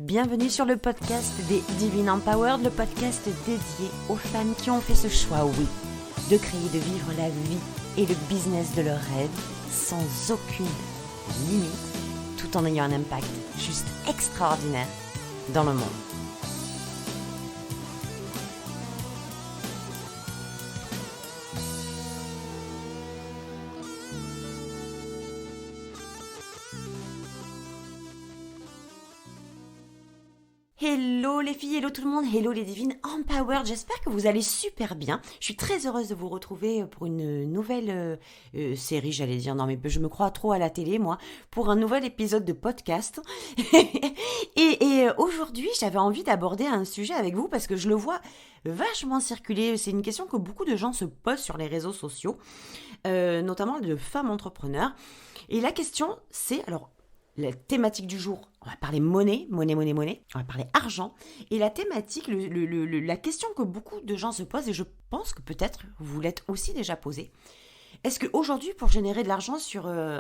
Bienvenue sur le podcast des Divine Empowered, le podcast dédié aux femmes qui ont fait ce choix, oui, de créer, de vivre la vie et le business de leurs rêves sans aucune limite, tout en ayant un impact juste extraordinaire dans le monde. Hello les filles, hello tout le monde, hello les divines empowered, j'espère que vous allez super bien. Je suis très heureuse de vous retrouver pour une nouvelle série, j'allais dire, non mais je me crois trop à la télé moi, pour un nouvel épisode de podcast. et aujourd'hui j'avais envie d'aborder un sujet avec vous parce que je le vois vachement circuler, c'est une question que beaucoup de gens se posent sur les réseaux sociaux, notamment de femmes entrepreneurs. Et la question c'est, alors la thématique du jour, on va parler monnaie, on va parler argent. Et la thématique, la question que beaucoup de gens se posent, et je pense que peut-être vous l'êtes aussi déjà posée, est-ce qu'aujourd'hui, pour générer de l'argent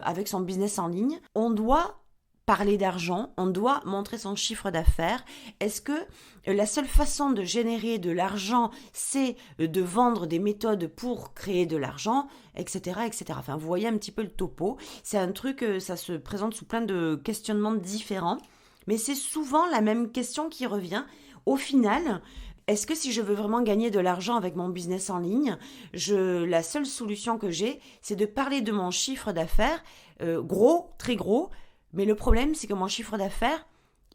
avec son business en ligne, on doit parler d'argent, on doit montrer son chiffre d'affaires? Est-ce que la seule façon de générer de l'argent, c'est de vendre des méthodes pour créer de l'argent, etc., etc. Enfin, vous voyez un petit peu le topo. C'est un truc, ça se présente sous plein de questionnements différents, mais c'est souvent la même question qui revient. Au final, est-ce que si je veux vraiment gagner de l'argent avec mon business en ligne, la seule solution que j'ai, c'est de parler de mon chiffre d'affaires, gros, très gros. Mais le problème, c'est que mon chiffre d'affaires,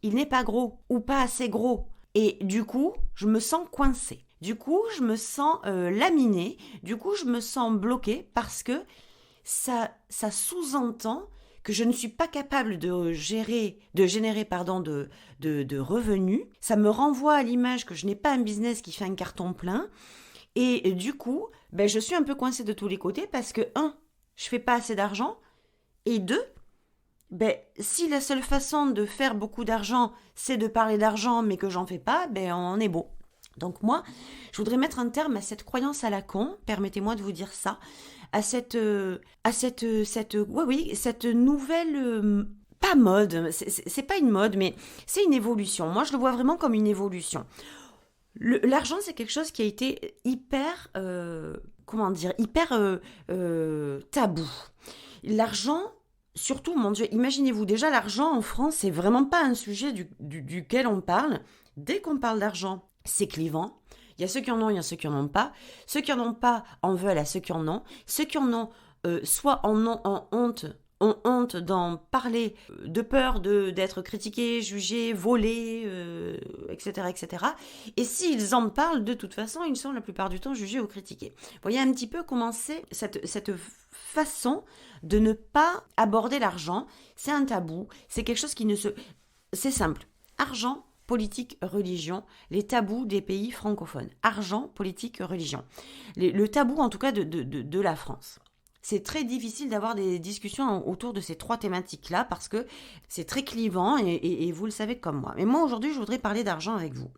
il n'est pas gros ou pas assez gros. Et du coup, je me sens coincée. Du coup, je me sens laminée. Du coup, je me sens bloquée parce que ça sous-entend que je ne suis pas capable de générer de revenus. Ça me renvoie à l'image que je n'ai pas un business qui fait un carton plein. Et du coup, je suis un peu coincée de tous les côtés parce que, je fais pas assez d'argent. Et deux, si la seule façon de faire beaucoup d'argent, c'est de parler d'argent, mais que j'en fais pas, on est beau. Donc moi, je voudrais mettre un terme à cette croyance à la con, permettez-moi de vous dire ça, à cette nouvelle, pas mode, c'est pas une mode, mais c'est une évolution. Moi, je le vois vraiment comme une évolution. L'argent, c'est quelque chose qui a été hyper tabou. L'argent, surtout, mon Dieu, imaginez-vous, déjà l'argent en France, c'est vraiment pas un sujet duquel on parle. Dès qu'on parle d'argent, c'est clivant. Il y a ceux qui en ont, il y a ceux qui en ont pas. Ceux qui en ont pas en veulent à ceux qui en ont. Ceux qui en ont, soit ont honte d'en parler, de peur d'être critiqués, jugés, volés, etc., etc. Et s'ils en parlent, de toute façon, ils sont la plupart du temps jugés ou critiqués. Vous voyez un petit peu comment c'est cette façon de ne pas aborder l'argent. C'est un tabou, c'est quelque chose c'est simple. Argent, politique, religion, les tabous des pays francophones. Argent, politique, religion. Le tabou, en tout cas, de la France. C'est très difficile d'avoir des discussions autour de ces trois thématiques-là parce que c'est très clivant et vous le savez comme moi. Mais moi, aujourd'hui, je voudrais parler d'argent avec vous.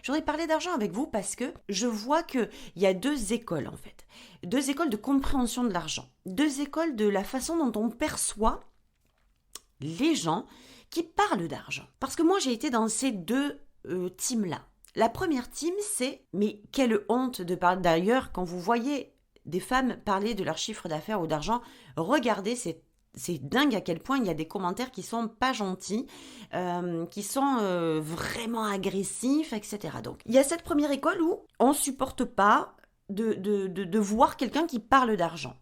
Je voudrais parler d'argent avec vous parce que je vois qu'il y a deux écoles, en fait. Deux écoles de compréhension de l'argent. Deux écoles de la façon dont on perçoit les gens qui parlent d'argent. Parce que moi, j'ai été dans ces deux teams-là. La première team, c'est, mais quelle honte de parler d'ailleurs quand vous voyez des femmes parler de leur chiffre d'affaires ou d'argent, regardez, c'est dingue à quel point il y a des commentaires qui sont pas gentils, qui sont vraiment agressifs, etc. Donc, il y a cette première école où on supporte pas de voir quelqu'un qui parle d'argent.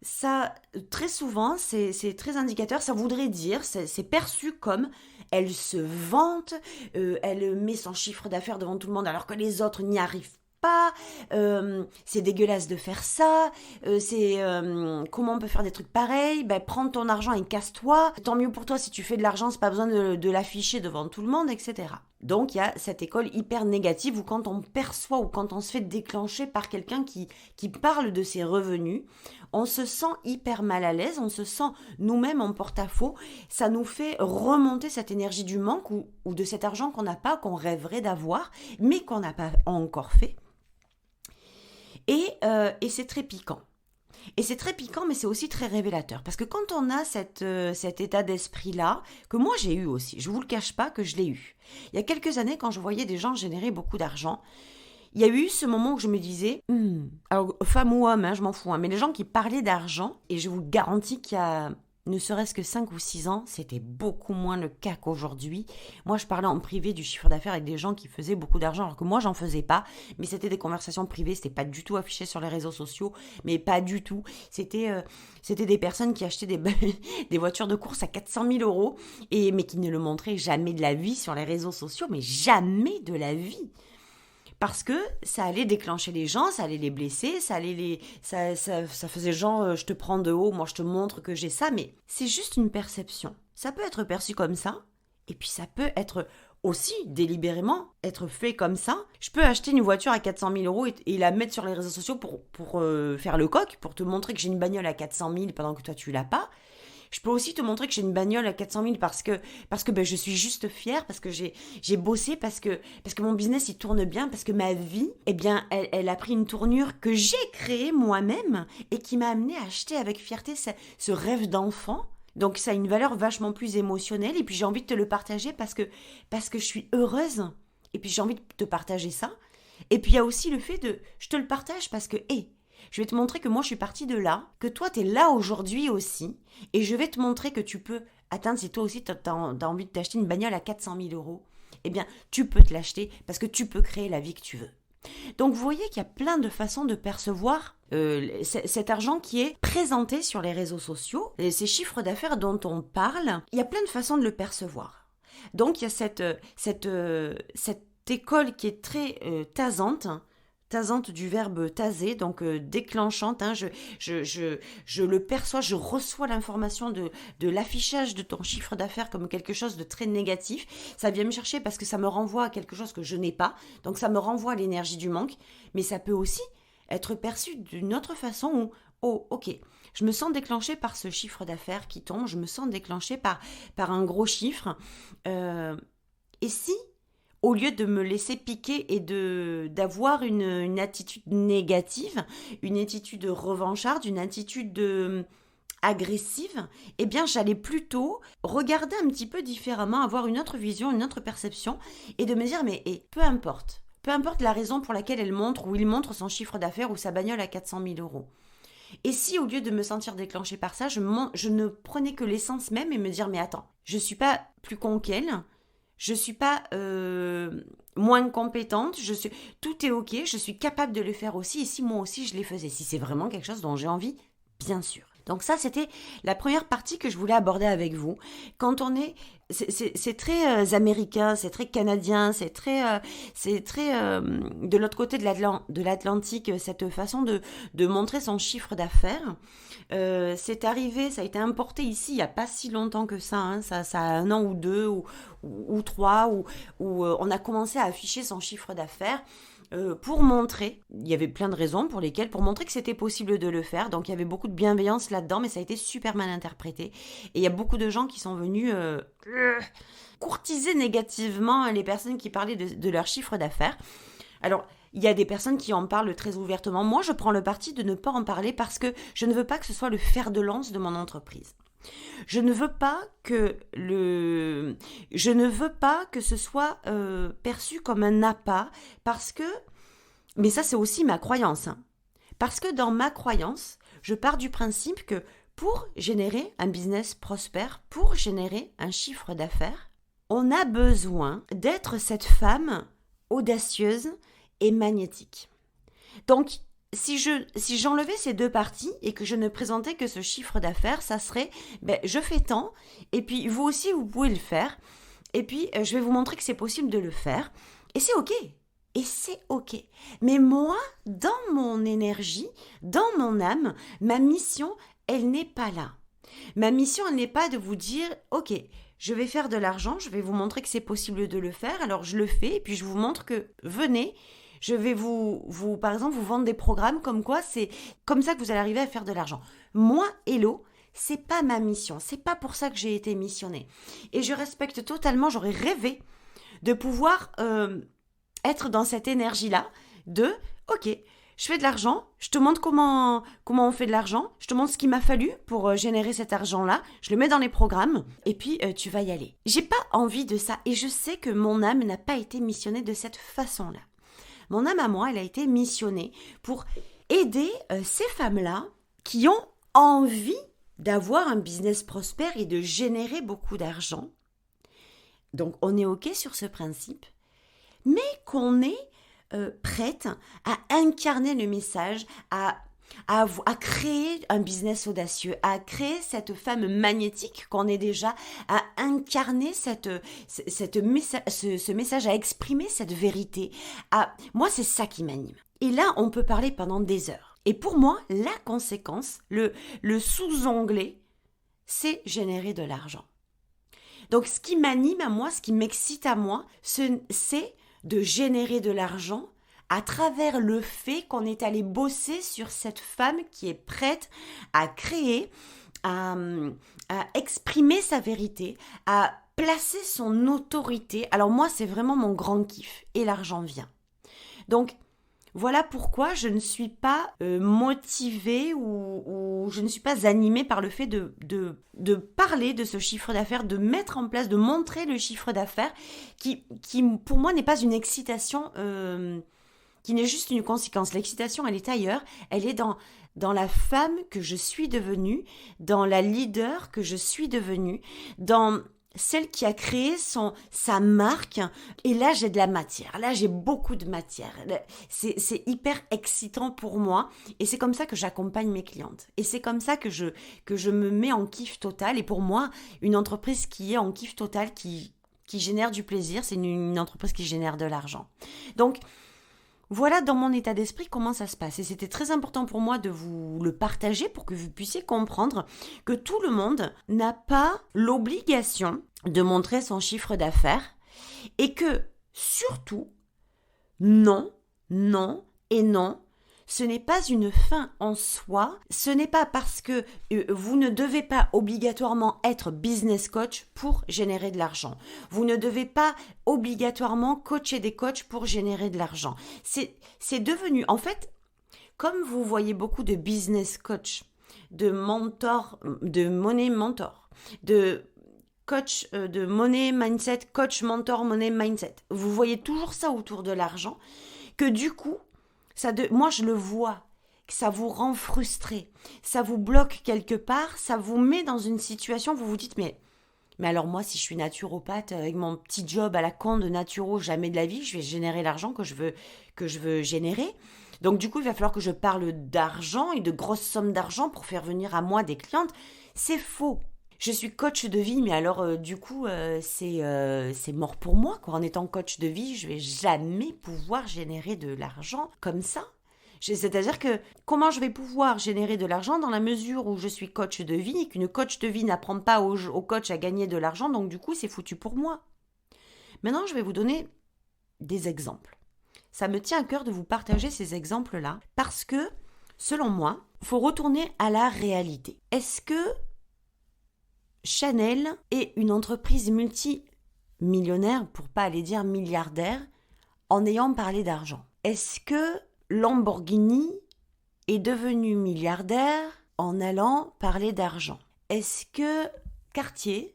Ça, très souvent, c'est très indicateur, ça voudrait dire, c'est perçu comme elle se vante, elle met son chiffre d'affaires devant tout le monde alors que les autres n'y arrivent pas, c'est dégueulasse de faire ça, comment on peut faire des trucs pareils, prends ton argent et casse-toi, tant mieux pour toi si tu fais de l'argent, c'est pas besoin de l'afficher devant tout le monde, etc. Donc il y a cette école hyper négative où quand on perçoit ou quand on se fait déclencher par quelqu'un qui parle de ses revenus, on se sent hyper mal à l'aise, on se sent nous-mêmes en porte-à-faux, ça nous fait remonter cette énergie du manque ou de cet argent qu'on n'a pas, qu'on rêverait d'avoir, mais qu'on n'a pas encore fait. Et c'est très piquant. Et c'est très piquant, mais c'est aussi très révélateur. Parce que quand on a cet état d'esprit-là, que moi j'ai eu aussi, je ne vous le cache pas que je l'ai eu. Il y a quelques années, quand je voyais des gens générer beaucoup d'argent, il y a eu ce moment où je me disais, alors femme ou homme, je m'en fous, mais les gens qui parlaient d'argent, et je vous garantis qu'il y a ne serait-ce que 5 ou 6 ans, c'était beaucoup moins le cas qu'aujourd'hui. Moi, je parlais en privé du chiffre d'affaires avec des gens qui faisaient beaucoup d'argent, alors que moi, j'en faisais pas. Mais c'était des conversations privées, c'était pas du tout affiché sur les réseaux sociaux, mais pas du tout. C'était des personnes qui achetaient des voitures de course à 400 000 euros, mais qui ne le montraient jamais de la vie sur les réseaux sociaux, mais jamais de la vie. Parce que ça allait déclencher les gens, ça allait les blesser, ça faisait genre je te prends de haut, moi je te montre que j'ai ça, mais c'est juste une perception. Ça peut être perçu comme ça, et puis ça peut être aussi délibérément être fait comme ça. Je peux acheter une voiture à 400 000 euros et la mettre sur les réseaux sociaux pour faire le coq, pour te montrer que j'ai une bagnole à 400 000 pendant que toi tu l'as pas. Je peux aussi te montrer que j'ai une bagnole à 400 000 parce que je suis juste fière, parce que j'ai bossé, parce que mon business il tourne bien, parce que ma vie, elle a pris une tournure que j'ai créée moi-même et qui m'a amenée à acheter avec fierté ce rêve d'enfant. Donc ça a une valeur vachement plus émotionnelle et puis j'ai envie de te le partager parce que je suis heureuse et puis j'ai envie de te partager ça. Et puis il y a aussi le fait je te le partage parce que, je vais te montrer que moi je suis partie de là, que toi tu es là aujourd'hui aussi, et je vais te montrer que tu peux atteindre, si toi aussi tu as envie de t'acheter une bagnole à 400 000 euros, tu peux te l'acheter parce que tu peux créer la vie que tu veux. Donc vous voyez qu'il y a plein de façons de percevoir cet argent qui est présenté sur les réseaux sociaux, et ces chiffres d'affaires dont on parle, il y a plein de façons de le percevoir. Donc il y a cette école qui est très tasante du verbe taser, donc déclenchante, je le perçois, je reçois l'information de l'affichage de ton chiffre d'affaires comme quelque chose de très négatif, ça vient me chercher parce que ça me renvoie à quelque chose que je n'ai pas, donc ça me renvoie à l'énergie du manque, mais ça peut aussi être perçu d'une autre façon où, ok, je me sens déclenchée par ce chiffre d'affaires qui tombe, je me sens déclenchée par un gros chiffre, et si au lieu de me laisser piquer et d'avoir une attitude négative, une attitude revancharde, une attitude agressive, j'allais plutôt regarder un petit peu différemment, avoir une autre vision, une autre perception, et de me dire, mais peu importe la raison pour laquelle elle montre ou il montre son chiffre d'affaires ou sa bagnole à 400 000 euros. Et si au lieu de me sentir déclenchée par ça, je ne prenais que l'essence même et me dire, mais attends, je suis pas plus con qu'elle, je suis pas moins compétente, tout est ok, je suis capable de le faire aussi, et si moi aussi je les faisais, si c'est vraiment quelque chose dont j'ai envie, bien sûr. Donc ça, c'était la première partie que je voulais aborder avec vous. Quand on c'est très américain, c'est très canadien, c'est très de l'autre côté de l'Atlantique, cette façon de montrer son chiffre d'affaires. C'est arrivé, ça a été importé ici il n'y a pas si longtemps que ça, ça a 1 an ou 2 ou 3, où on a commencé à afficher son chiffre d'affaires. Pour montrer, il y avait plein de raisons pour montrer que c'était possible de le faire, donc il y avait beaucoup de bienveillance là-dedans, mais ça a été super mal interprété, et il y a beaucoup de gens qui sont venus courtiser négativement les personnes qui parlaient de leur chiffre d'affaires. Alors, il y a des personnes qui en parlent très ouvertement, moi je prends le parti de ne pas en parler parce que je ne veux pas que ce soit le fer de lance de mon entreprise. Je ne veux pas que ce soit perçu comme un appât, parce que, mais ça c'est aussi ma croyance, parce que dans ma croyance, je pars du principe que pour générer un business prospère, pour générer un chiffre d'affaires, on a besoin d'être cette femme audacieuse et magnétique. Donc, si j'enlevais ces deux parties et que je ne présentais que ce chiffre d'affaires, ça serait, je fais tant, et puis vous aussi, vous pouvez le faire, et puis je vais vous montrer que c'est possible de le faire, et c'est ok. Et c'est ok. Mais moi, dans mon énergie, dans mon âme, ma mission, elle n'est pas là. Ma mission, elle n'est pas de vous dire, ok, je vais faire de l'argent, je vais vous montrer que c'est possible de le faire, alors je le fais, et puis je vous montre que, venez, je vais par exemple, vous vendre des programmes comme quoi c'est comme ça que vous allez arriver à faire de l'argent. Moi, Hello, c'est pas ma mission. C'est pas pour ça que j'ai été missionnée. Et je respecte totalement, j'aurais rêvé de pouvoir être dans cette énergie-là de, ok, je fais de l'argent, je te montre comment on fait de l'argent, je te montre ce qu'il m'a fallu pour générer cet argent-là, je le mets dans les programmes, et puis tu vas y aller. J'ai pas envie de ça, et je sais que mon âme n'a pas été missionnée de cette façon-là. Mon âme à moi, elle a été missionnée pour aider ces femmes-là qui ont envie d'avoir un business prospère et de générer beaucoup d'argent. Donc on est OK sur ce principe, mais qu'on est prête à incarner le message, à créer un business audacieux, à créer cette femme magnétique qu'on est déjà, à incarner ce message, à exprimer cette vérité. Moi, c'est ça qui m'anime. Et là, on peut parler pendant des heures. Et pour moi, la conséquence, le sous-onglet, c'est générer de l'argent. Donc, ce qui m'anime à moi, ce qui m'excite à moi, c'est de générer de l'argent à travers le fait qu'on est allé bosser sur cette femme qui est prête à créer, à exprimer sa vérité, à placer son autorité. Alors moi, c'est vraiment mon grand kiff et l'argent vient. Donc, voilà pourquoi je ne suis pas motivée ou je ne suis pas animée par le fait de parler de ce chiffre d'affaires, de mettre en place, de montrer le chiffre d'affaires qui pour moi n'est pas une excitation, qui n'est juste une conséquence. L'excitation, elle est ailleurs, elle est dans la femme que je suis devenue, dans la leader que je suis devenue, dans celle qui a créé sa marque. Et là, j'ai de la matière. Là, j'ai beaucoup de matière. C'est hyper excitant pour moi. Et c'est comme ça que j'accompagne mes clientes. Et c'est comme ça que je me mets en kiff total. Et pour moi, une entreprise qui est en kiff total, qui génère du plaisir, c'est une entreprise qui génère de l'argent. Donc, voilà dans mon état d'esprit comment ça se passe. Et c'était très important pour moi de vous le partager pour que vous puissiez comprendre que tout le monde n'a pas l'obligation de montrer son chiffre d'affaires et que surtout, non, non et non, ce n'est pas une fin en soi, ce n'est pas parce que vous ne devez pas obligatoirement être business coach pour générer de l'argent. Vous ne devez pas obligatoirement coacher des coachs pour générer de l'argent. C'est devenu, en fait, comme vous voyez beaucoup de business coach, de mentor, de money mentor, de coach de money mindset, coach mentor money mindset. Vous voyez toujours ça autour de l'argent, que du coup, moi je le vois, que ça vous rend frustré, ça vous bloque quelque part, ça vous met dans une situation où vous vous dites mais alors moi si je suis naturopathe avec mon petit job à la con de naturo, jamais de la vie je vais générer l'argent que je veux générer. Donc du coup il va falloir que je parle d'argent et de grosses sommes d'argent pour faire venir à moi des clientes. C'est faux. Je suis coach de vie, mais alors du coup c'est mort pour moi, quoi. En étant coach de vie, je vais jamais pouvoir générer de l'argent comme ça. C'est-à-dire que comment je vais pouvoir générer de l'argent dans la mesure où je suis coach de vie et qu'une coach de vie n'apprend pas au coach à gagner de l'argent, donc du coup c'est foutu pour moi. Maintenant je vais vous donner des exemples. Ça me tient à cœur de vous partager ces exemples-là parce que selon moi, il faut retourner à la réalité. Est-ce que Chanel est une entreprise multimillionnaire, pour pas aller dire milliardaire, en ayant parlé d'argent? Est-ce que Lamborghini est devenu milliardaire en allant parler d'argent? Est-ce que Cartier,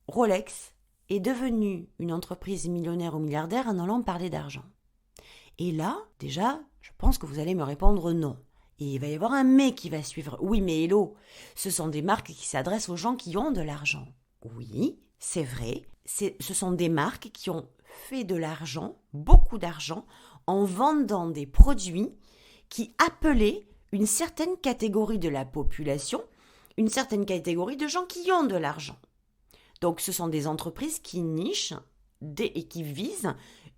Rolex, est devenu une entreprise millionnaire ou milliardaire en allant parler d'argent? Et là, déjà, je pense que vous allez me répondre non. Et il va y avoir un mais qui va suivre. Oui, mais hello, ce sont des marques qui s'adressent aux gens qui ont de l'argent. Oui, c'est vrai. Ce sont des marques qui ont fait de l'argent, beaucoup d'argent, en vendant des produits qui appelaient une certaine catégorie de la population, une certaine catégorie de gens qui ont de l'argent. Donc ce sont des entreprises qui nichent et qui visent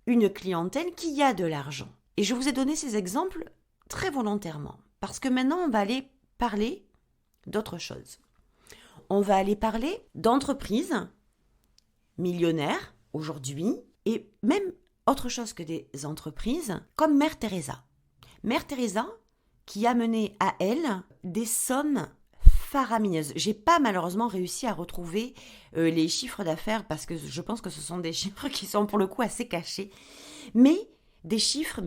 une clientèle qui a de l'argent. Et je vous ai donné ces exemples très volontairement. Parce que maintenant, on va aller parler d'autre chose. On va aller parler d'entreprises millionnaires aujourd'hui et même autre chose que des entreprises comme Mère Teresa. Mère Teresa qui a mené à elle des sommes faramineuses. J'ai pas malheureusement réussi à retrouver les chiffres d'affaires parce que je pense que ce sont des chiffres qui sont pour le coup assez cachés. Mais des chiffres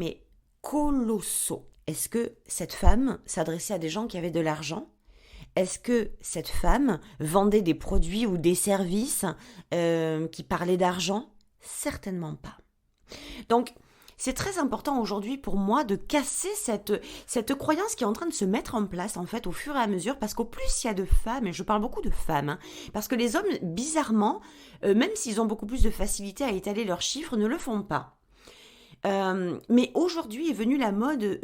colossaux. Est-ce que cette femme s'adressait à des gens qui avaient de l'argent ? Est-ce que cette femme vendait des produits ou des services qui parlaient d'argent ? Certainement pas. Donc, c'est très important aujourd'hui pour moi de casser cette croyance qui est en train de se mettre en place en fait au fur et à mesure, parce qu'au plus il y a de femmes, et je parle beaucoup de femmes, parce que les hommes, bizarrement, même s'ils ont beaucoup plus de facilité à étaler leurs chiffres, ne le font pas. Mais aujourd'hui est venue la mode,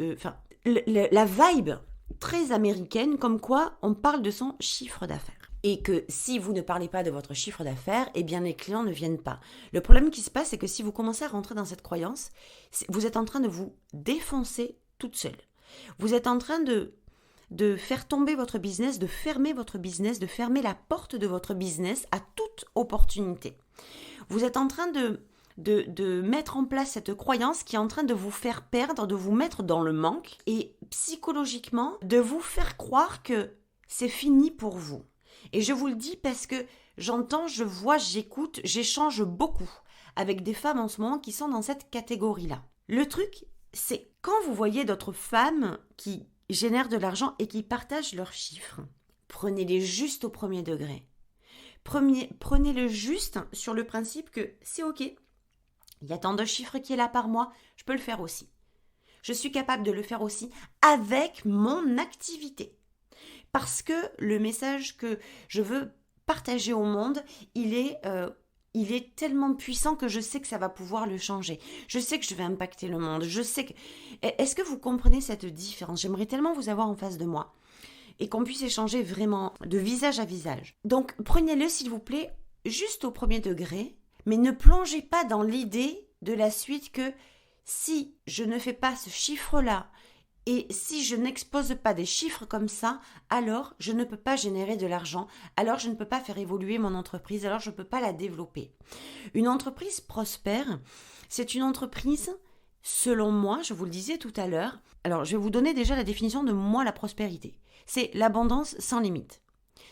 la vibe très américaine, comme quoi on parle de son chiffre d'affaires. Et que si vous ne parlez pas de votre chiffre d'affaires, eh bien les clients ne viennent pas. Le problème qui se passe, c'est que si vous commencez à rentrer dans cette croyance, vous êtes en train de vous défoncer toute seule. Vous êtes en train de faire tomber votre business, de fermer votre business, de fermer la porte de votre business à toute opportunité. Vous êtes en train de mettre en place cette croyance qui est en train de vous faire perdre, de vous mettre dans le manque et psychologiquement de vous faire croire que c'est fini pour vous. Et je vous le dis parce que j'entends, je vois, j'écoute, j'échange beaucoup avec des femmes en ce moment qui sont dans cette catégorie-là. Le truc, c'est quand vous voyez d'autres femmes qui génèrent de l'argent et qui partagent leurs chiffres, prenez-les juste au premier degré. Prenez-le juste sur le principe que c'est ok. Il y a tant de chiffres qui est là par mois, je peux le faire aussi. Je suis capable de le faire aussi avec mon activité. Parce que le message que je veux partager au monde, il est tellement puissant que je sais que ça va pouvoir le changer. Je sais que je vais impacter le monde. Je sais que... Est-ce que vous comprenez cette différence ? J'aimerais tellement vous avoir en face de moi et qu'on puisse échanger vraiment de visage à visage. Donc, prenez-le, s'il vous plaît, juste au premier degré, mais ne plongez pas dans l'idée de la suite que si je ne fais pas ce chiffre-là, et si je n'expose pas des chiffres comme ça, alors je ne peux pas générer de l'argent, alors je ne peux pas faire évoluer mon entreprise, alors je ne peux pas la développer. Une entreprise prospère, c'est une entreprise, selon moi, je vous le disais tout à l'heure, alors je vais vous donner déjà la définition de moi la prospérité. C'est l'abondance sans limite.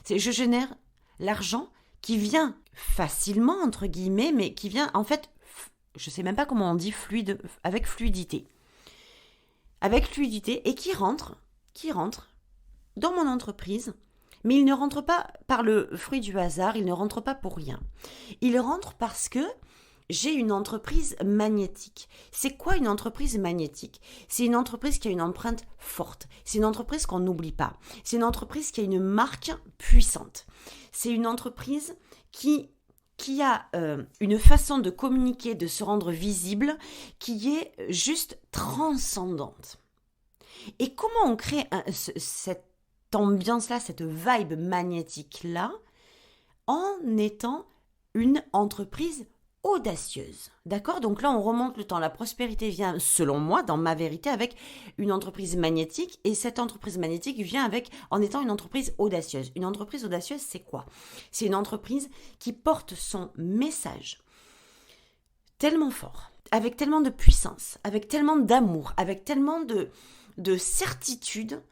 C'est je génère l'argent qui vient facilement, entre guillemets, mais qui vient en fait, je ne sais même pas comment on dit, avec fluidité. Avec fluidité et qui rentre dans mon entreprise, mais il ne rentre pas par le fruit du hasard, il ne rentre pas pour rien. Il rentre parce que j'ai une entreprise magnétique. C'est quoi une entreprise magnétique ? C'est une entreprise qui a une empreinte forte. C'est une entreprise qu'on n'oublie pas. C'est une entreprise qui a une marque puissante. C'est une entreprise qui a une façon de communiquer, de se rendre visible, qui est juste transcendante. Et comment on crée cette ambiance-là, cette vibe magnétique-là, en étant une entreprise audacieuse. D'accord ? Donc là, on remonte le temps. La prospérité vient, selon moi, dans ma vérité, avec une entreprise magnétique. Et cette entreprise magnétique vient en étant une entreprise audacieuse. Une entreprise audacieuse, c'est quoi ? C'est une entreprise qui porte son message tellement fort, avec tellement de puissance, avec tellement d'amour, avec tellement de certitude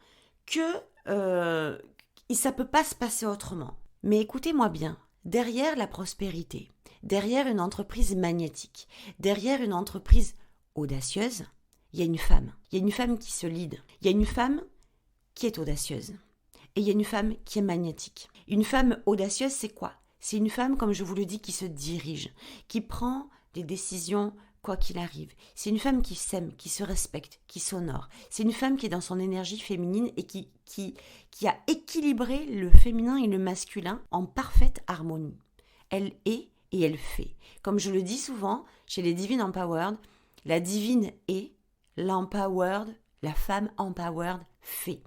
que ça ne peut pas se passer autrement. Mais écoutez-moi bien, derrière la prospérité, derrière une entreprise magnétique, derrière une entreprise audacieuse, il y a une femme. Il y a une femme qui se lead. Il y a une femme qui est audacieuse. Et il y a une femme qui est magnétique. Une femme audacieuse, c'est quoi ? C'est une femme, comme je vous le dis, qui se dirige, qui prend des décisions quoi qu'il arrive. C'est une femme qui s'aime, qui se respecte, qui s'honore. C'est une femme qui est dans son énergie féminine et qui a équilibré le féminin et le masculin en parfaite harmonie. Elle est et elle fait. Comme je le dis souvent, chez les Divine Empowered, la divine est, l'empowered, la femme empowered fait.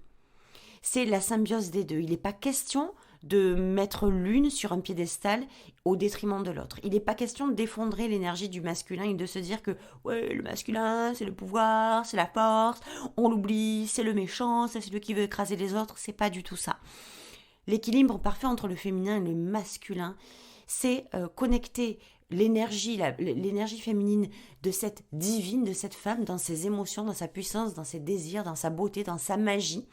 C'est la symbiose des deux. Il n'est pas question de mettre l'une sur un piédestal au détriment de l'autre. Il n'est pas question d'effondrer l'énergie du masculin et de se dire que ouais, le masculin, c'est le pouvoir, c'est la force, on l'oublie, c'est le méchant, c'est celui qui veut écraser les autres. C'est pas du tout ça. L'équilibre parfait entre le féminin et le masculin, c'est connecter l'énergie féminine de cette divine, de cette femme, dans ses émotions, dans sa puissance, dans ses désirs, dans sa beauté, dans sa magie,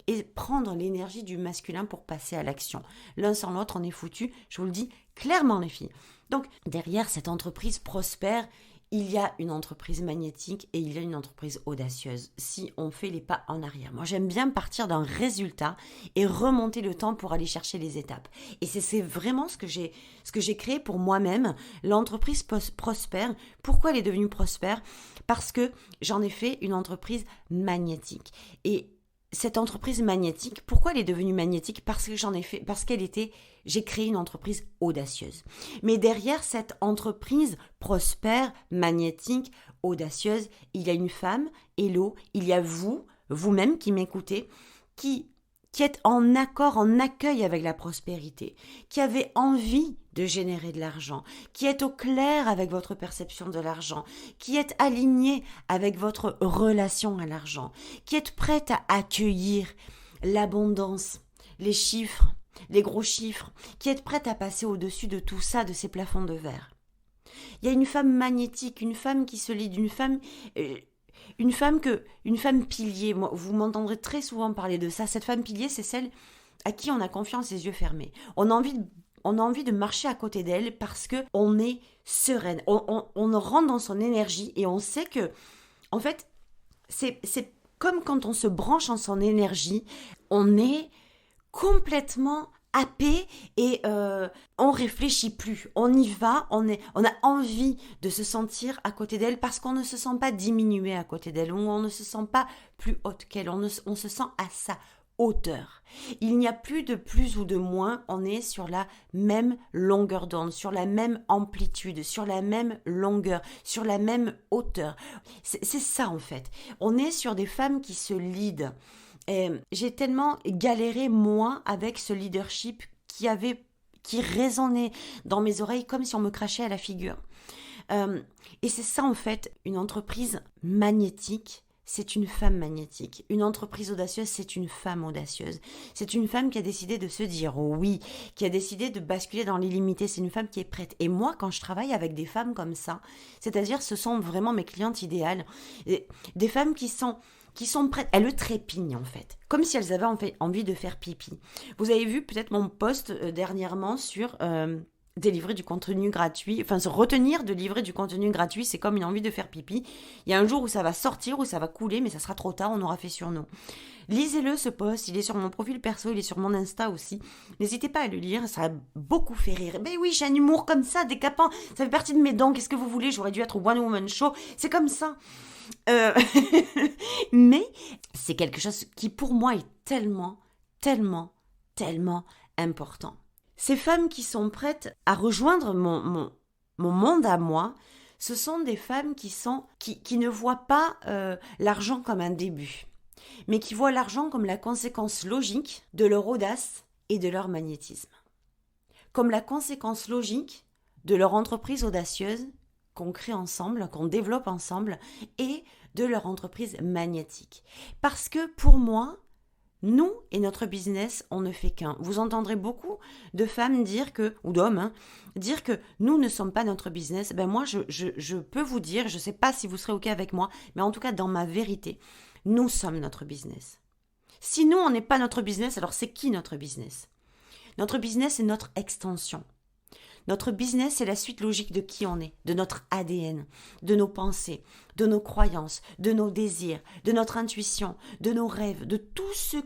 et prendre l'énergie du masculin pour passer à l'action. L'un sans l'autre, on est foutu, je vous le dis clairement les filles. Donc derrière cette entreprise prospère, il y a une entreprise magnétique et il y a une entreprise audacieuse si on fait les pas en arrière. Moi, j'aime bien partir d'un résultat et remonter le temps pour aller chercher les étapes. Et c'est vraiment ce que j'ai créé pour moi-même. L'entreprise prospère. Pourquoi elle est devenue prospère? Parce que j'en ai fait une entreprise magnétique. Et cette entreprise magnétique, pourquoi elle est devenue magnétique? Parce que j'ai créé une entreprise audacieuse. Mais derrière cette entreprise prospère, magnétique, audacieuse, il y a une femme, Hello, il y a vous-même qui m'écoutez, qui êtes en accord, en accueil avec la prospérité, qui avez envie de générer de l'argent, qui êtes au clair avec votre perception de l'argent, qui êtes aligné avec votre relation à l'argent, qui êtes prête à accueillir l'abondance, les chiffres, les gros chiffres, qui êtes prête à passer au-dessus de tout ça, de ces plafonds de verre. Il y a une femme magnétique, une femme qui se lie, une femme pilier. Moi, vous m'entendrez très souvent parler de ça. Cette femme pilier, c'est celle à qui on a confiance les yeux fermés. On a envie de marcher à côté d'elle parce que on est sereine. On rentre dans son énergie et on sait que, en fait, c'est comme quand on se branche en son énergie, on est complètement happé et on réfléchit plus, on y va, on a envie de se sentir à côté d'elle parce qu'on ne se sent pas diminué à côté d'elle, ou on ne se sent pas plus haute qu'elle, on se sent à sa hauteur. Il n'y a plus de plus ou de moins, on est sur la même longueur d'onde, sur la même amplitude, sur la même longueur, sur la même hauteur. C'est ça en fait. On est sur des femmes qui se leadent. Et j'ai tellement galéré, moi, avec ce leadership qui résonnait dans mes oreilles comme si on me crachait à la figure. Et c'est ça, en fait, une entreprise magnétique, c'est une femme magnétique. Une entreprise audacieuse, c'est une femme audacieuse. C'est une femme qui a décidé de se dire oui, qui a décidé de basculer dans l'illimité. C'est une femme qui est prête. Et moi, quand je travaille avec des femmes comme ça, c'est-à-dire ce sont vraiment mes clientes idéales, des femmes qui sont prêtes, elles trépignent en fait, comme si elles avaient envie de faire pipi. Vous avez vu peut-être mon post dernièrement sur délivrer du contenu gratuit, enfin se retenir de livrer du contenu gratuit, c'est comme une envie de faire pipi. Il y a un jour où ça va sortir, où ça va couler, mais ça sera trop tard, on aura fait sur nous. Lisez-le ce post, il est sur mon profil perso, il est sur mon Insta aussi. N'hésitez pas à le lire, ça a beaucoup fait rire. Ben oui, j'ai un humour comme ça, décapant, ça fait partie de mes dons, qu'est-ce que vous voulez, j'aurais dû être au One Woman Show, c'est comme ça. Mais c'est quelque chose qui pour moi est tellement, tellement, tellement important. Ces femmes qui sont prêtes à rejoindre mon monde à moi, ce sont des femmes qui ne voient pas l'argent comme un début, mais qui voient l'argent comme la conséquence logique de leur audace et de leur magnétisme. Comme la conséquence logique de leur entreprise audacieuse qu'on crée ensemble, qu'on développe ensemble, et de leur entreprise magnétique. Parce que pour moi, nous et notre business, on ne fait qu'un. Vous entendrez beaucoup de femmes dire que, ou d'hommes, dire que nous ne sommes pas notre business. Ben moi, je peux vous dire, je ne sais pas si vous serez OK avec moi, mais en tout cas, dans ma vérité, nous sommes notre business. Si nous, on n'est pas notre business, alors c'est qui notre business? Notre business, c'est notre extension. Notre business, c'est la suite logique de qui on est, de notre ADN, de nos pensées, de nos croyances, de nos désirs, de notre intuition, de nos rêves, de tout ce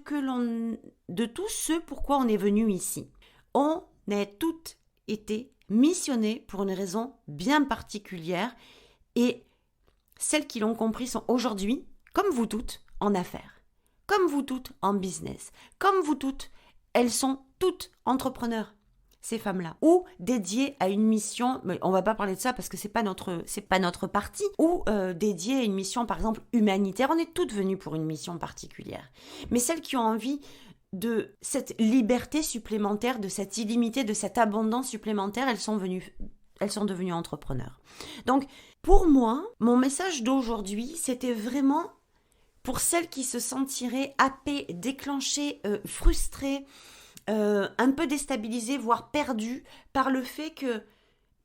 pourquoi on est venu ici. On a toutes été missionnées pour une raison bien particulière et celles qui l'ont compris sont aujourd'hui, comme vous toutes, en affaires, comme vous toutes en business, comme vous toutes, elles sont toutes entrepreneurs. Ces femmes-là, ou dédiées à une mission, mais on va pas parler de ça parce que c'est pas notre partie, ou dédiées à une mission par exemple humanitaire. On est toutes venues pour une mission particulière. Mais celles qui ont envie de cette liberté supplémentaire, de cette illimité, de cette abondance supplémentaire, elles sont devenues entrepreneurs. Donc pour moi, mon message d'aujourd'hui, c'était vraiment pour celles qui se sentiraient happées, déclenchées, frustrées, un peu déstabilisées, voire perdues par le fait que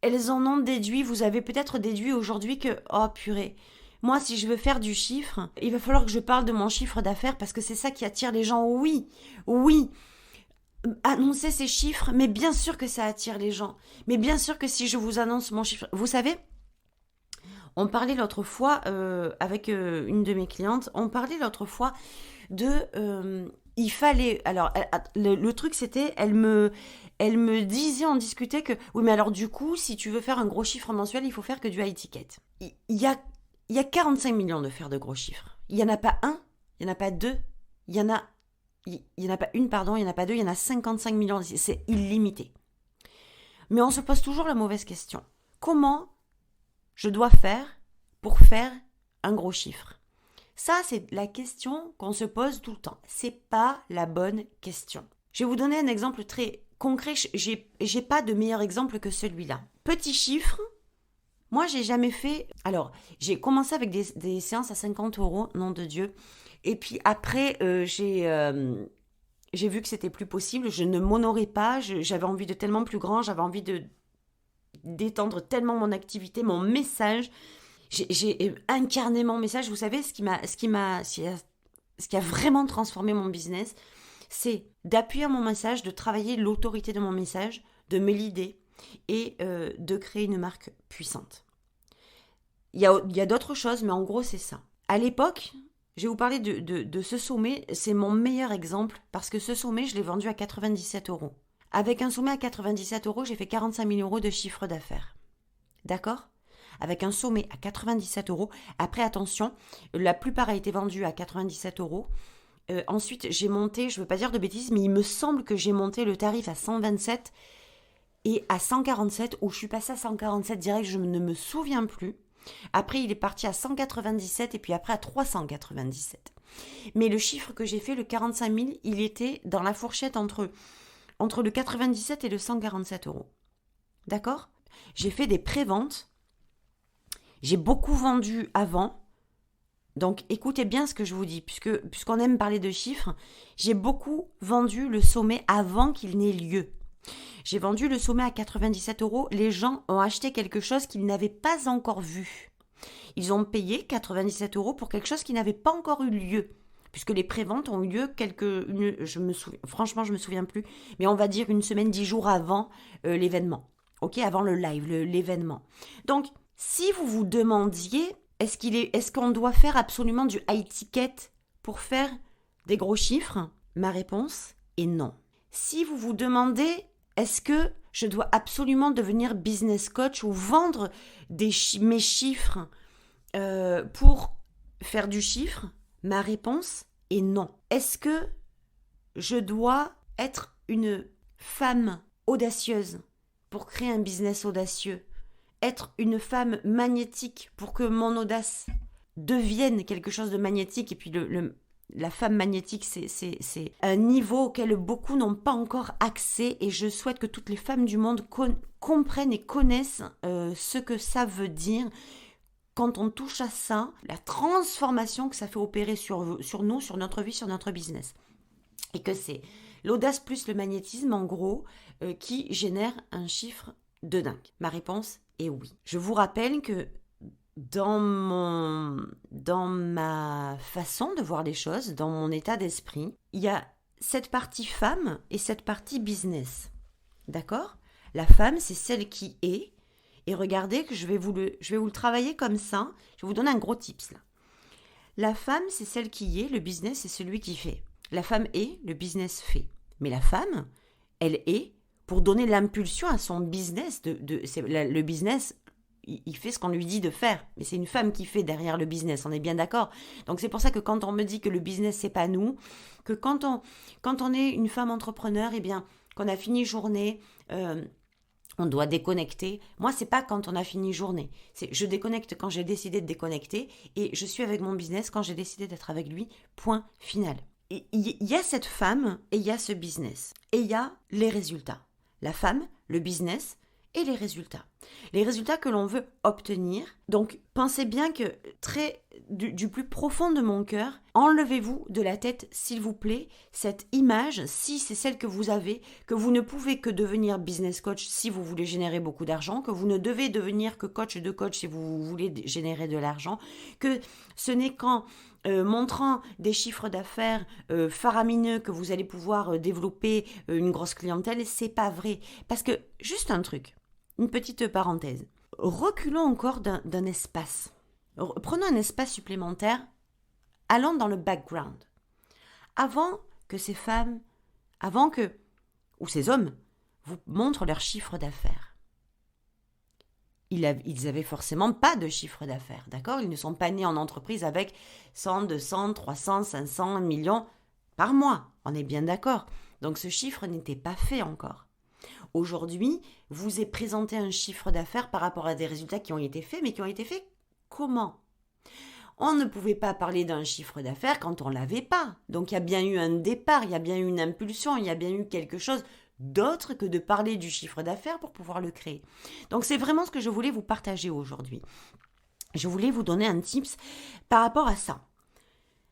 elles en ont déduit, vous avez peut-être déduit aujourd'hui que, oh purée, moi si je veux faire du chiffre, il va falloir que je parle de mon chiffre d'affaires parce que c'est ça qui attire les gens. Oui, annoncer ces chiffres, mais bien sûr que ça attire les gens. Mais bien sûr que si je vous annonce mon chiffre, vous savez, On parlait l'autre fois, avec une de mes clientes, on parlait l'autre fois de... il fallait... Alors, le truc, c'était, elle me disait, on discutait que... Oui, mais alors du coup, si tu veux faire un gros chiffre mensuel, il faut faire que du high ticket. Il y a 45 millions de faire de gros chiffres. Il n'y en a pas un, il n'y en a pas deux, il y en a pas une, pardon, il n'y en a pas deux, il y en a 55 millions. C'est illimité. Mais on se pose toujours la mauvaise question. Comment je dois faire pour faire un gros chiffre? Ça, c'est la question qu'on se pose tout le temps. C'est pas la bonne question. Je vais vous donner un exemple très concret. J'ai pas de meilleur exemple que celui-là. Petit chiffre. Moi, j'ai jamais fait... Alors, j'ai commencé avec des séances à 50 euros, nom de Dieu. Et puis après, j'ai vu que c'était plus possible. Je ne m'honorais pas. J'avais envie de tellement plus grand. J'avais envie d'étendre tellement mon activité, mon message. J'ai incarné mon message. Vous savez, ce qui a vraiment transformé mon business, c'est d'appuyer mon message, de travailler l'autorité de mon message, de me l'idée et de créer une marque puissante. Il y a d'autres choses, mais en gros, c'est ça. À l'époque, je vais vous parler de ce sommet. C'est mon meilleur exemple parce que ce sommet, je l'ai vendu à 97 euros. Avec un sommet à 97 euros, j'ai fait 45 000 euros de chiffre d'affaires. D'accord ? Avec un sommet à 97 euros. Après, attention, la plupart a été vendu à 97 euros. Ensuite, j'ai monté, je ne veux pas dire de bêtises, mais il me semble que j'ai monté le tarif à 127 et à 147, où je suis passée à 147 direct, je ne me souviens plus. Après, il est parti à 197 et puis après à 397. Mais le chiffre que j'ai fait, le 45 000, il était dans la fourchette entre le 97 et le 147 euros. D'accord ? J'ai fait des préventes. J'ai beaucoup vendu avant. Donc, écoutez bien ce que je vous dis, puisqu'on aime parler de chiffres. J'ai beaucoup vendu le sommet avant qu'il n'ait lieu. J'ai vendu le sommet à 97 euros. Les gens ont acheté quelque chose qu'ils n'avaient pas encore vu. Ils ont payé 97 euros pour quelque chose qui n'avait pas encore eu lieu. Puisque les préventes ont eu lieu franchement, je me souviens plus. Mais on va dire une semaine, 10 jours avant l'événement. Ok, avant le live, l'événement. Donc, si vous vous demandiez, est-ce qu'on doit faire absolument du high ticket pour faire des gros chiffres? Ma réponse est non. Si vous vous demandez, est-ce que je dois absolument devenir business coach ou vendre mes chiffres pour faire du chiffre? Ma réponse est non. Est-ce que je dois être une femme audacieuse pour créer un business audacieux? Être une femme magnétique pour que mon audace devienne quelque chose de magnétique? Et puis la femme magnétique, c'est un niveau auquel beaucoup n'ont pas encore accès et je souhaite que toutes les femmes du monde comprennent et connaissent ce que ça veut dire. Quand on touche à ça, la transformation que ça fait opérer sur nous, sur notre vie, sur notre business. Et que c'est l'audace plus le magnétisme, en gros, qui génère un chiffre de dingue. Ma réponse est oui. Je vous rappelle que dans ma façon de voir les choses, dans mon état d'esprit, il y a cette partie femme et cette partie business. D'accord ? La femme, c'est celle qui est. Et regardez que je vais vous le travailler comme ça. Je vais vous donner un gros tips là. La femme, c'est celle qui est. Le business, c'est celui qui fait. La femme est, le business fait. Mais la femme, elle est pour donner l'impulsion à son business. Le business, il fait ce qu'on lui dit de faire. Mais c'est une femme qui fait derrière le business, on est bien d'accord. Donc c'est pour ça que quand on me dit que le business, c'est pas nous, que quand on est une femme entrepreneur, eh bien, qu'on a fini journée, on doit déconnecter. Moi, c'est pas quand on a fini journée. Je déconnecte quand j'ai décidé de déconnecter et je suis avec mon business quand j'ai décidé d'être avec lui. Point final. Il y a cette femme et il y a ce business. Et il y a les résultats. La femme, le business et les résultats. Les résultats que l'on veut obtenir. Donc, pensez bien que du plus profond de mon cœur, enlevez-vous de la tête, s'il vous plaît, cette image, si c'est celle que vous avez, que vous ne pouvez que devenir business coach si vous voulez générer beaucoup d'argent, que vous ne devez devenir que coach de coach si vous voulez générer de l'argent, que ce n'est qu'en montrant des chiffres d'affaires faramineux que vous allez pouvoir développer une grosse clientèle. C'est pas vrai. Parce que, juste un truc, une petite parenthèse. Reculons encore d'un espace. Prenons un espace supplémentaire. Allons dans le background. Avant que ces femmes, ou ces hommes, vous montrent leur chiffre d'affaires. Ils avaient forcément pas de chiffre d'affaires, d'accord ? Ils ne sont pas nés en entreprise avec 100, 200, 300, 500 millions par mois. On est bien d'accord. Donc ce chiffre n'était pas fait encore. Aujourd'hui, vous est présenté un chiffre d'affaires par rapport à des résultats qui ont été faits, mais qui ont été faits comment ? On ne pouvait pas parler d'un chiffre d'affaires quand on ne l'avait pas. Donc il y a bien eu un départ, il y a bien eu une impulsion, il y a bien eu quelque chose d'autre que de parler du chiffre d'affaires pour pouvoir le créer. Donc c'est vraiment ce que je voulais vous partager aujourd'hui. Je voulais vous donner un tips par rapport à ça.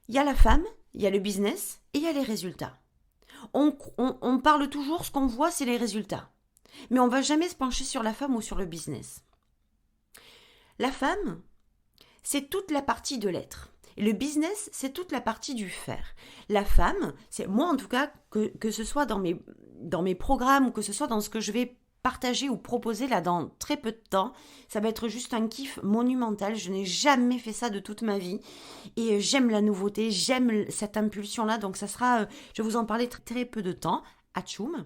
Il y a la femme, il y a le business et il y a les résultats. On parle toujours, ce qu'on voit, c'est les résultats. Mais on ne va jamais se pencher sur la femme ou sur le business. La femme, c'est toute la partie de l'être. Et le business, c'est toute la partie du faire. La femme, c'est moi en tout cas, que ce soit dans mes programmes ou que ce soit dans ce que je vais partager ou proposer là dans très peu de temps, ça va être juste un kiff monumental. Je n'ai jamais fait ça de toute ma vie et j'aime la nouveauté, j'aime cette impulsion-là. Donc ça sera, je vais vous en parler très, très peu de temps. Atchoum.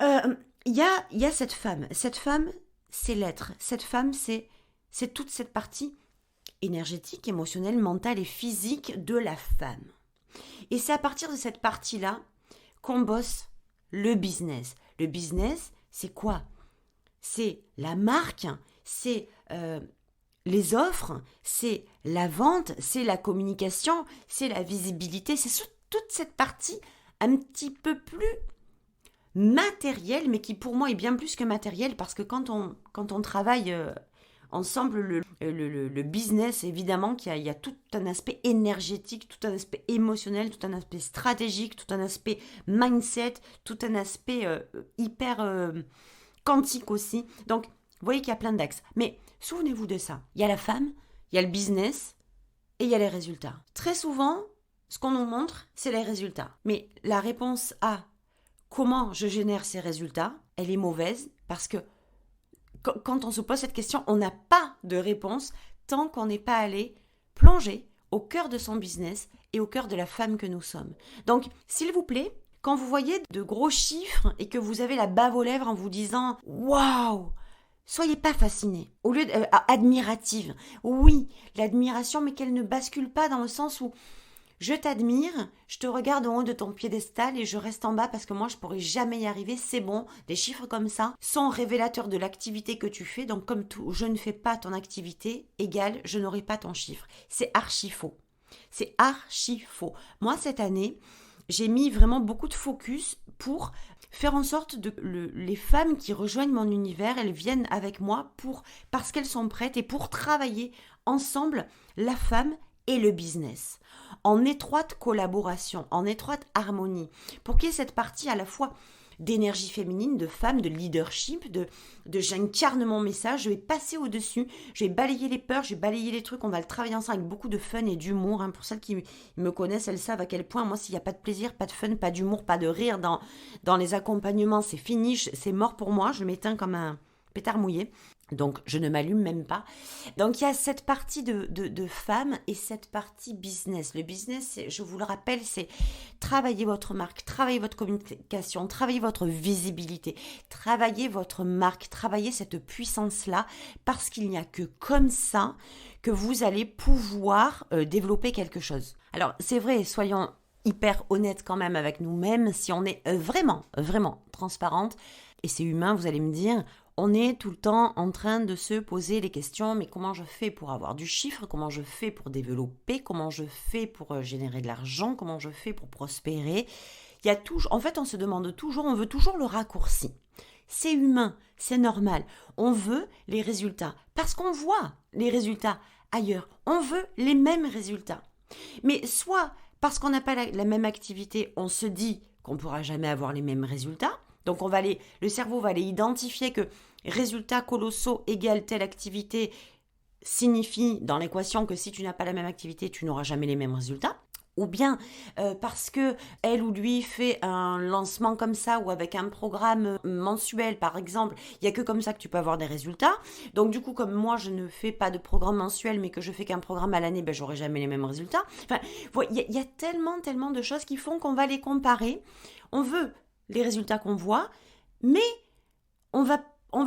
Il y a cette femme. Cette femme, c'est l'être. Cette femme, c'est toute cette partie énergétique, émotionnelle, mentale et physique de la femme. Et c'est à partir de cette partie-là qu'on bosse le business. Le business, c'est quoi ? C'est la marque, c'est les offres, c'est la vente, c'est la communication, c'est la visibilité, c'est toute cette partie un petit peu plus matérielle, mais qui pour moi est bien plus que matérielle, parce que quand on travaille ensemble le business, évidemment qu'il y a tout un aspect énergétique, tout un aspect émotionnel, tout un aspect stratégique, tout un aspect mindset, tout un aspect hyper quantique aussi. Donc, vous voyez qu'il y a plein d'axes. Mais souvenez-vous de ça. Il y a la femme, il y a le business et il y a les résultats. Très souvent, ce qu'on nous montre, c'est les résultats. Mais la réponse à comment je génère ces résultats, elle est mauvaise parce que quand on se pose cette question, on n'a pas de réponse tant qu'on n'est pas allé plonger au cœur de son business et au cœur de la femme que nous sommes. Donc, s'il vous plaît, quand vous voyez de gros chiffres et que vous avez la bave aux lèvres en vous disant « Waouh !» Soyez pas fascinés, au lieu admirative. Oui, l'admiration, mais qu'elle ne bascule pas dans le sens où je t'admire, je te regarde en haut de ton piédestal et je reste en bas parce que moi je pourrais jamais y arriver, c'est bon. Des chiffres comme ça sont révélateurs de l'activité que tu fais, donc comme tout, je ne fais pas ton activité, égale je n'aurai pas ton chiffre. C'est archi faux. C'est archi faux. Moi cette année, j'ai mis vraiment beaucoup de focus pour faire en sorte les femmes qui rejoignent mon univers, elles viennent avec moi parce qu'elles sont prêtes et pour travailler ensemble la femme et le business, en étroite collaboration, en étroite harmonie, pour qu'il y ait cette partie à la fois d'énergie féminine, de femme, de leadership, de j'incarne mon message, je vais passer au-dessus, je vais balayer les peurs, je vais balayer les trucs, on va le travailler ensemble avec beaucoup de fun et d'humour. Pour celles qui me connaissent, elles savent à quel point, moi, s'il n'y a pas de plaisir, pas de fun, pas d'humour, pas de rire dans les accompagnements, c'est fini, c'est mort pour moi, je m'éteins comme un pétard mouillé. Donc, je ne m'allume même pas. Donc, il y a cette partie de femme et cette partie business. Le business, je vous le rappelle, c'est travailler votre marque, travailler votre communication, travailler votre visibilité, travailler votre marque, travailler cette puissance-là, parce qu'il n'y a que comme ça que vous allez pouvoir développer quelque chose. Alors, c'est vrai, soyons hyper honnêtes quand même avec nous-mêmes, si on est vraiment, vraiment transparente, et c'est humain, vous allez me dire, on est tout le temps en train de se poser les questions, mais comment je fais pour avoir du chiffre, comment je fais pour développer, comment je fais pour générer de l'argent, comment je fais pour prospérer. Il y a toujours, en fait, on se demande toujours, on veut toujours le raccourci. C'est humain, c'est normal. On veut les résultats parce qu'on voit les résultats ailleurs. On veut les mêmes résultats. Mais soit parce qu'on n'a pas la même activité, on se dit qu'on ne pourra jamais avoir les mêmes résultats. Donc le cerveau va aller identifier que résultats colossaux égale telle activité signifie dans l'équation que si tu n'as pas la même activité, tu n'auras jamais les mêmes résultats. ou bien parce que elle ou lui fait un lancement comme ça ou avec un programme mensuel par exemple, il n'y a que comme ça que tu peux avoir des résultats. Donc du coup, comme moi je ne fais pas de programme mensuel mais que je fais qu'un programme à l'année, j'aurai jamais les mêmes résultats. Enfin, il y a tellement de choses qui font qu'on va les comparer. On veut les résultats qu'on voit, mais on va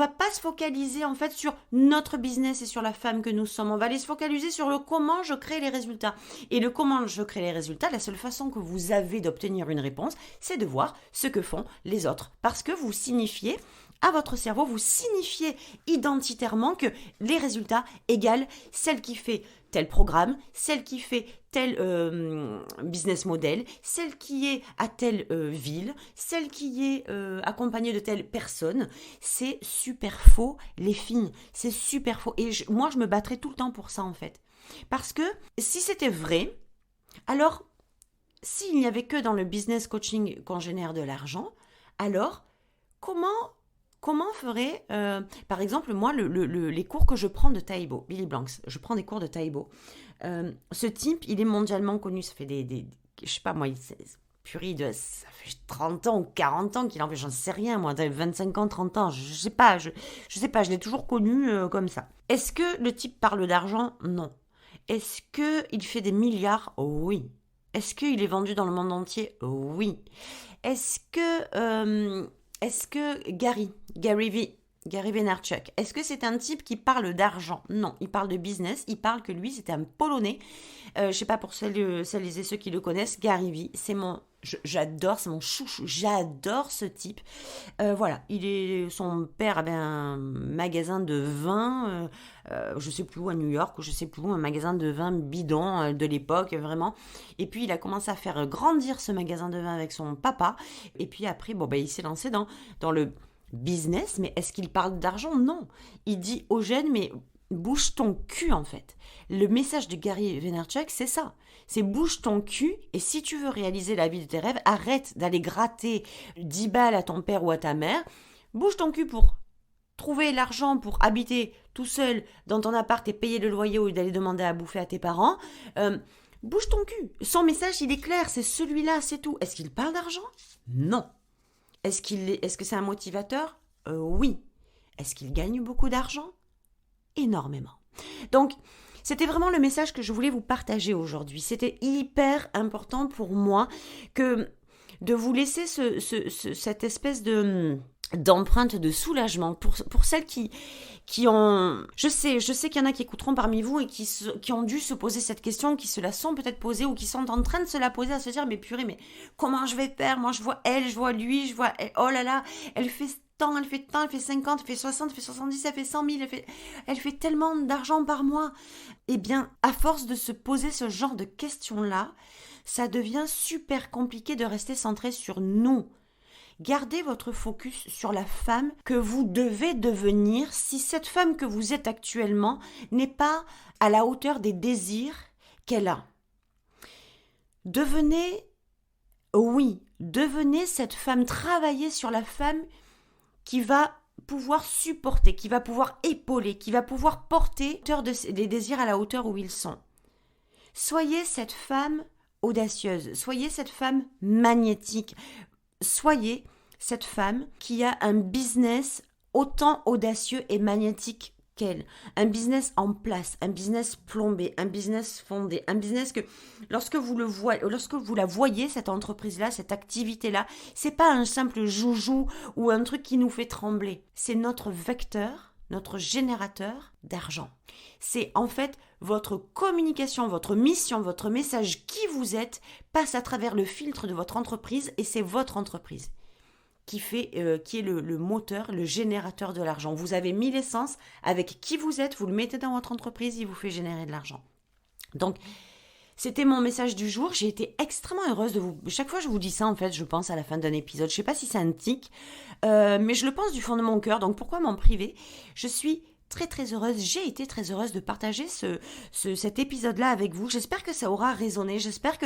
pas se focaliser en fait sur notre business et sur la femme que nous sommes. On va aller se focaliser sur le comment je crée les résultats. Et le comment je crée les résultats, la seule façon que vous avez d'obtenir une réponse, c'est de voir ce que font les autres. Parce que vous signifiez à votre cerveau, vous signifiez identitairement que les résultats égalent celle qui fait tel programme, celle qui fait tel business model, celle qui est à telle ville, celle qui est accompagnée de telle personne. C'est super faux, les filles. C'est super faux. Et moi, je me battrais tout le temps pour ça, en fait. Parce que si c'était vrai, alors, s'il n'y avait que dans le business coaching qu'on génère de l'argent, alors, comment ferait, par exemple, moi, les cours que je prends de Taïbo, Billy Blanks, je prends des cours de Taïbo. Ce type, il est mondialement connu, ça fait je sais pas moi, ça fait 30 ans ou 40 ans qu'il en fait, j'en sais rien, moi, 25 ans, 30 ans, je sais pas, je l'ai toujours connu comme ça. Est-ce que le type parle d'argent? Non. Est-ce qu'il fait des milliards? Oui. Est-ce qu'il est vendu dans le monde entier? Oui. Est-ce que Gary Vaynerchuk, est-ce que c'est un type qui parle d'argent? Non, il parle de business, il parle que lui, c'était un Polonais. Je sais pas pour celles et ceux qui le connaissent, Gary Vee, j'adore, c'est mon chouchou, j'adore ce type. Voilà, son père avait un magasin de vin, je sais plus où à New York, ou je sais plus où, un magasin de vin bidon de l'époque, vraiment. Et puis il a commencé à faire grandir ce magasin de vin avec son papa. Et puis après, il s'est lancé dans le business, mais est-ce qu'il parle d'argent? Non. Il dit aux jeunes, mais bouge ton cul en fait. Le message de Gary Vaynerchuk, c'est ça. C'est bouge ton cul et si tu veux réaliser la vie de tes rêves, arrête d'aller gratter 10 balles à ton père ou à ta mère. Bouge ton cul pour trouver l'argent pour habiter tout seul dans ton appart et payer le loyer ou d'aller demander à bouffer à tes parents. Bouge ton cul. Son message, il est clair, c'est celui-là, c'est tout. Est-ce qu'il parle d'argent? Non. Est-ce que c'est un motivateur? Oui. Est-ce qu'il gagne beaucoup d'argent? Énormément. Donc, c'était vraiment le message que je voulais vous partager aujourd'hui. C'était hyper important pour moi de vous laisser cette espèce d'empreinte de soulagement pour celles qui ont... Je sais qu'il y en a qui écouteront parmi vous et qui ont dû se poser cette question, qui se la sont peut-être posée ou qui sont en train de se la poser, à se dire, mais purée, mais comment je vais faire? Moi, je vois elle, je vois lui, je vois elle, oh là là, elle fait tant, elle fait 50, elle fait 60, elle fait 70, elle fait 100 000, elle fait tellement d'argent par mois. Eh bien, à force de se poser ce genre de questions-là, ça devient super compliqué de rester centré sur nous. Gardez votre focus sur la femme que vous devez devenir si cette femme que vous êtes actuellement n'est pas à la hauteur des désirs qu'elle a. Devenez cette femme, travaillez sur la femme qui va pouvoir supporter, qui va pouvoir épauler, qui va pouvoir porter les désirs à la hauteur où ils sont. Soyez cette femme audacieuse, soyez cette femme magnétique, soyez cette femme qui a un business autant audacieux et magnétique qu'elle. Un business en place, un business plombé, un business fondé, un business que lorsque vous la voyez, cette entreprise-là, cette activité-là, c'est pas un simple joujou ou un truc qui nous fait trembler. C'est notre vecteur, notre générateur d'argent. C'est en fait votre communication, votre mission, votre message, qui vous êtes, passe à travers le filtre de votre entreprise et c'est votre entreprise qui est le moteur, le générateur de l'argent. Vous avez mis l'essence avec qui vous êtes, vous le mettez dans votre entreprise, il vous fait générer de l'argent. Donc, c'était mon message du jour. J'ai été extrêmement heureuse de vous... Chaque fois, je vous dis ça, en fait, je pense à la fin d'un épisode. Je ne sais pas si c'est un tic, mais je le pense du fond de mon cœur. Donc, pourquoi m'en priver? Je suis très, très heureuse. J'ai été très heureuse de partager cet épisode-là avec vous. J'espère que ça aura résonné. J'espère que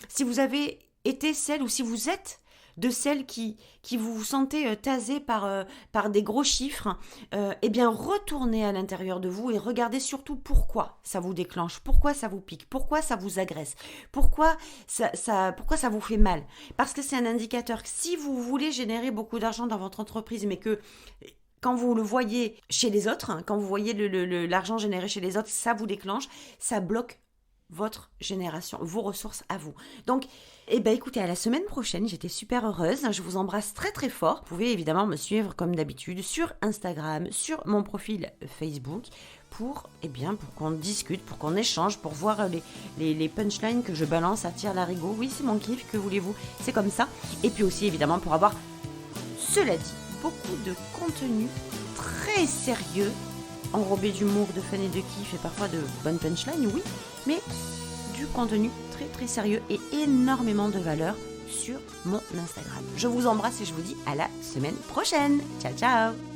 si vous avez été celle ou si vous êtes de celles qui vous vous sentez tasé par des gros chiffres, eh bien retournez à l'intérieur de vous et regardez surtout pourquoi ça vous déclenche, pourquoi ça vous pique, pourquoi ça vous agresse, pourquoi ça vous fait mal. Parce que c'est un indicateur que si vous voulez générer beaucoup d'argent dans votre entreprise, mais que quand vous le voyez chez les autres, quand vous voyez l'argent généré chez les autres, ça vous déclenche, ça bloque votre génération, vos ressources à vous. Donc, écoutez, à la semaine prochaine, j'étais super heureuse, je vous embrasse très très fort. Vous pouvez évidemment me suivre comme d'habitude sur Instagram, sur mon profil Facebook, pour qu'on discute, pour qu'on échange, pour voir les punchlines que je balance à tire-larigot. Oui, c'est mon kiff, que voulez-vous, c'est comme ça. Et puis aussi, évidemment, pour avoir, cela dit, beaucoup de contenu très sérieux, enrobé d'humour, de fun et de kiff et parfois de bonnes punchlines, oui, mais du contenu très très sérieux et énormément de valeur sur mon Instagram. Je vous embrasse et je vous dis à la semaine prochaine. Ciao ciao.